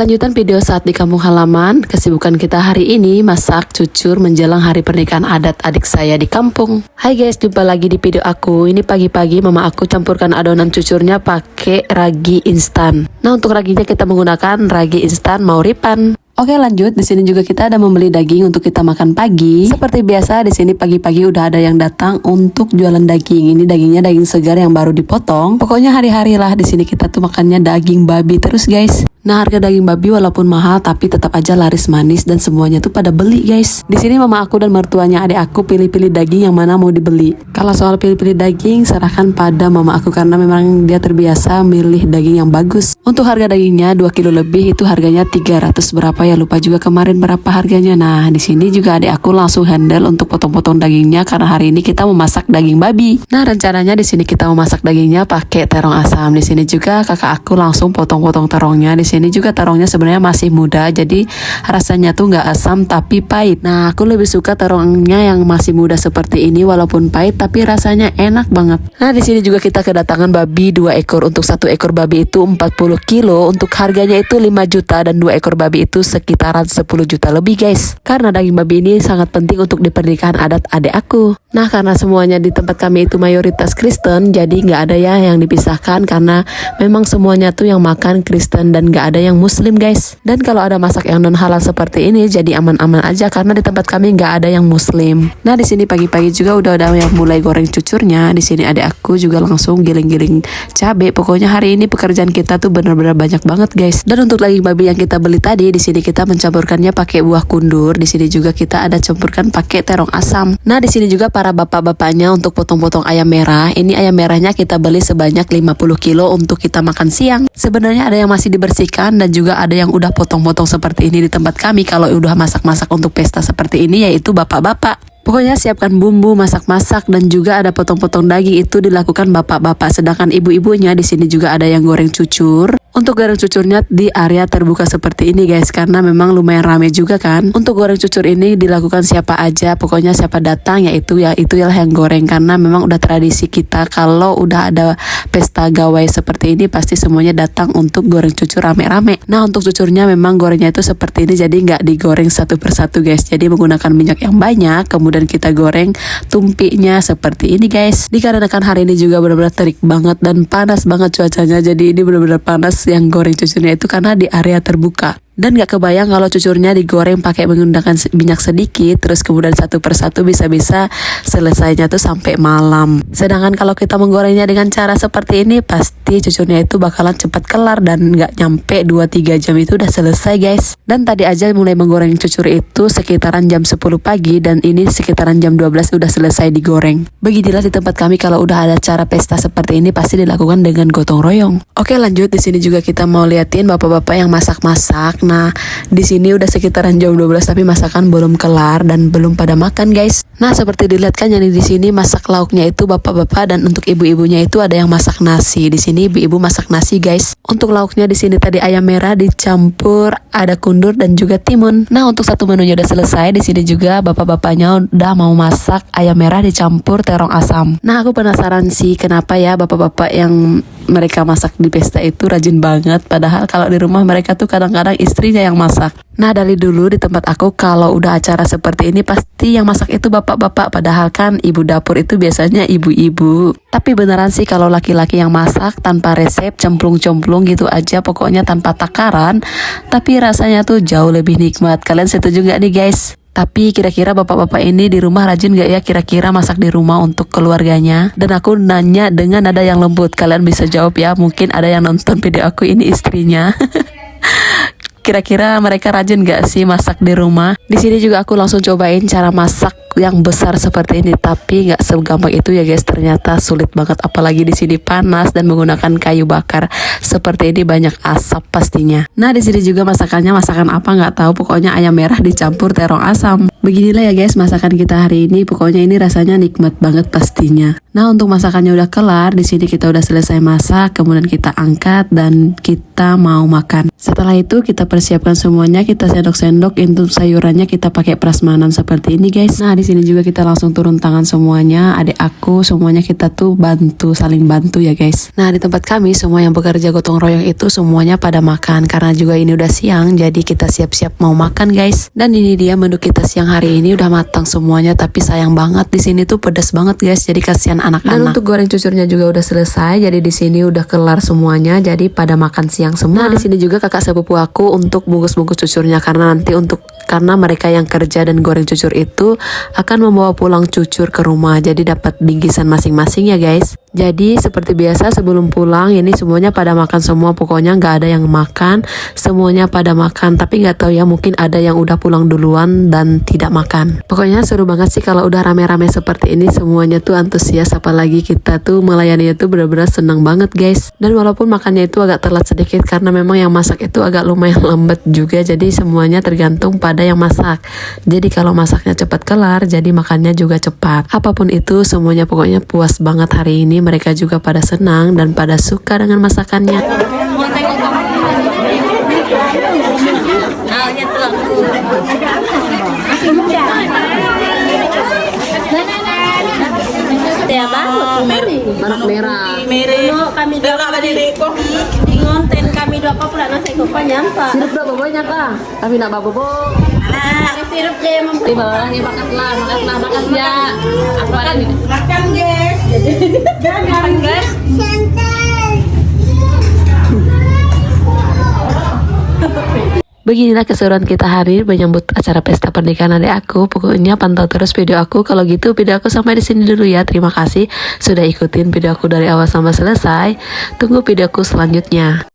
Kelanjutan video saat di kampung halaman, kesibukan kita hari ini masak cucur menjelang hari pernikahan adat adik saya di kampung. Hai guys, jumpa lagi di video aku. Ini pagi-pagi mama aku campurkan adonan cucurnya pakai ragi instan. Nah, untuk raginya kita menggunakan ragi instan Mauripan. Oke, lanjut. Di sini juga kita ada membeli daging untuk kita makan pagi. Seperti biasa di sini pagi-pagi udah ada yang datang untuk jualan daging. Ini dagingnya daging segar yang baru dipotong. Pokoknya hari-hari lah di sini kita tuh makannya daging babi terus guys. Nah, harga daging babi walaupun mahal tapi tetap aja laris manis dan semuanya tuh pada beli guys. Di sini mama aku dan mertuanya adik aku pilih-pilih daging yang mana mau dibeli. Kalau soal pilih-pilih daging serahkan pada mama aku karena memang dia terbiasa milih daging yang bagus. Untuk harga dagingnya 2 kilo lebih itu harganya 300 berapa ya, lupa juga kemarin berapa harganya. Nah, di sini juga adik aku langsung handle untuk potong-potong dagingnya karena hari ini kita mau masak daging babi. Nah, rencananya di sini kita mau masak dagingnya pakai terong asam. Di sini juga kakak aku langsung potong-potong terongnya. Di sini juga terongnya sebenarnya masih muda, jadi rasanya tuh nggak asam tapi pahit. Nah, aku lebih suka terongnya yang masih muda seperti ini walaupun pahit tapi rasanya enak banget. Nah, di sini juga kita kedatangan babi 2 ekor. Untuk 1 ekor babi itu 40 kilo. Untuk harganya itu 5 juta dan 2 ekor babi itu sekitaran 10 juta lebih guys. Karena daging babi ini sangat penting untuk di pernikahan adat adik aku. Nah, karena semuanya di tempat kami itu mayoritas Kristen, jadi nggak ada ya yang dipisahkan karena memang semuanya tuh yang makan Kristen dan nggak ada yang Muslim guys. Dan kalau ada masak yang non halal seperti ini jadi aman-aman aja karena di tempat kami nggak ada yang Muslim. Nah, di sini pagi-pagi juga udah ada yang mulai goreng cucurnya. Di sini adik aku juga langsung giling-giling cabai. Pokoknya hari ini pekerjaan kita tuh benar-benar banyak banget guys. Dan untuk daging babi yang kita beli tadi, di sini kita mencampurkannya pakai buah kundur. Di sini juga kita ada campurkan pakai terong asam. Nah, di sini juga para bapak-bapaknya untuk potong-potong ayam merah. Ini ayam merahnya kita beli sebanyak 50 kilo untuk kita makan siang. Sebenarnya ada yang masih dibersihkan dan juga ada yang udah potong-potong seperti ini di tempat kami kalau udah masak-masak untuk pesta seperti ini, yaitu bapak-bapak. Pokoknya siapkan bumbu, masak-masak dan juga ada potong-potong daging itu dilakukan bapak-bapak. Sedangkan ibu-ibunya di sini juga ada yang goreng cucur. Untuk goreng cucurnya di area terbuka seperti ini guys, karena memang lumayan rame juga kan. Untuk goreng cucur ini dilakukan siapa aja, pokoknya siapa datang yaitu lah yang goreng karena memang udah tradisi kita kalau udah ada pesta gawai seperti ini pasti semuanya datang untuk goreng cucur rame-rame. Nah, untuk cucurnya memang gorengnya itu seperti ini, jadi nggak digoreng satu persatu guys. Jadi menggunakan minyak yang banyak, kemudian kita goreng tumpiknya seperti ini guys. Dikarenakan hari ini juga benar-benar terik banget dan panas banget cuacanya, jadi ini benar-benar panas yang goreng cucurnya itu karena di area terbuka. Dan gak kebayang kalau cucurnya digoreng pakai menggunakan minyak sedikit, terus kemudian satu persatu bisa-bisa selesainya tuh sampai malam. Sedangkan kalau kita menggorengnya dengan cara seperti ini, pasti cucurnya itu bakalan cepat kelar dan gak nyampe 2-3 jam itu udah selesai guys. Dan tadi aja mulai menggoreng cucur itu sekitaran jam 10 pagi dan ini sekitaran jam 12 udah selesai digoreng. Beginilah di tempat kami kalau udah ada acara pesta seperti ini pasti dilakukan dengan gotong royong. Oke, lanjut. Di sini juga kita mau liatin bapak-bapak yang masak-masak. Nah, di sini udah sekitaran jam 12 tapi masakan belum kelar dan belum pada makan guys. Nah, seperti dilihat kan yang di sini masak lauknya itu bapak-bapak dan untuk ibu-ibunya itu ada yang masak nasi. Di sini ibu-ibu masak nasi guys. Untuk lauknya di sini tadi ayam merah dicampur ada kundur dan juga timun. Nah, untuk satu menunya udah selesai. Di sini juga bapak-bapaknya udah mau masak ayam merah dicampur terong asam. Nah, aku penasaran sih kenapa ya bapak-bapak yang mereka masak di pesta itu rajin banget, padahal kalau di rumah mereka tuh kadang-kadang istrinya yang masak. Nah, dari dulu di tempat aku kalau udah acara seperti ini pasti yang masak itu bapak-bapak, padahal kan ibu dapur itu biasanya ibu-ibu. Tapi beneran sih kalau laki-laki yang masak tanpa resep, cemplung-cemplung gitu aja, pokoknya tanpa takaran, tapi rasanya tuh jauh lebih nikmat. Kalian setuju gak nih guys? Tapi kira-kira bapak-bapak ini di rumah rajin gak ya kira-kira masak di rumah untuk keluarganya? Dan aku nanya dengan nada yang lembut, kalian bisa jawab ya, mungkin ada yang nonton video aku ini istrinya. Kira-kira mereka rajin gak sih masak di rumah? Di sini juga aku langsung cobain cara masak yang besar seperti ini, tapi nggak segampang itu ya guys. Ternyata sulit banget, apalagi di sini panas dan menggunakan kayu bakar seperti ini, banyak asap pastinya. Nah, di sini juga masakannya masakan apa nggak tahu, pokoknya ayam merah dicampur terong asam. Beginilah ya guys masakan kita hari ini, pokoknya ini rasanya nikmat banget pastinya. Nah, untuk masakannya udah kelar, di sini kita udah selesai masak, kemudian kita angkat dan kita mau makan. Setelah itu kita persiapkan semuanya, kita sendok-sendok untuk sayurannya kita pakai prasmanan seperti ini guys. Nah, di di sini juga kita langsung turun tangan semuanya, adik aku semuanya kita tuh saling bantu ya guys. Nah di tempat kami semua yang bekerja gotong royong itu semuanya pada makan karena juga ini udah siang, jadi kita siap-siap mau makan guys. Dan ini dia menu kita siang hari ini udah matang semuanya, tapi sayang banget di sini tuh pedas banget guys, jadi kasihan anak-anak. Dan untuk goreng cucurnya juga udah selesai, jadi di sini udah kelar semuanya, jadi pada makan siang semua. Nah di sini juga kakak sepupu aku untuk bungkus-bungkus cucurnya karena nanti karena mereka yang kerja dan goreng cucur itu akan membawa pulang cucur ke rumah, jadi dapat bingkisan masing-masing ya guys. Jadi seperti biasa sebelum pulang ini semuanya pada makan semua, pokoknya nggak ada yang makan, semuanya pada makan. Tapi nggak tahu ya, mungkin ada yang udah pulang duluan dan tidak makan. Pokoknya seru banget sih kalau udah rame-rame seperti ini, semuanya tuh antusias, apalagi kita tuh melayani itu benar-benar senang banget guys. Dan walaupun makannya itu agak telat sedikit karena memang yang masak itu agak lumayan lambat juga, jadi semuanya tergantung pada yang masak. Jadi kalau masaknya cepat kelar, jadi makannya juga cepat. Apapun itu semuanya pokoknya puas banget hari ini. Mereka juga pada senang dan pada suka dengan masakannya. Barak merah. No, kami dua ngonten kami dua apa pula nasi kopa nyampa. Sirup dah banyak lah. Tapi nak bobo. Sirup je Tiba makan ya. Apa lagi? makan guys. Jangan guys. Beginilah keseruan kita hari ini menyambut acara pesta pernikahan adik aku. Pokoknya pantau terus video aku. Kalau gitu video aku sampai di sini dulu ya. Terima kasih sudah ikutin video aku dari awal sampai selesai. Tunggu video aku selanjutnya.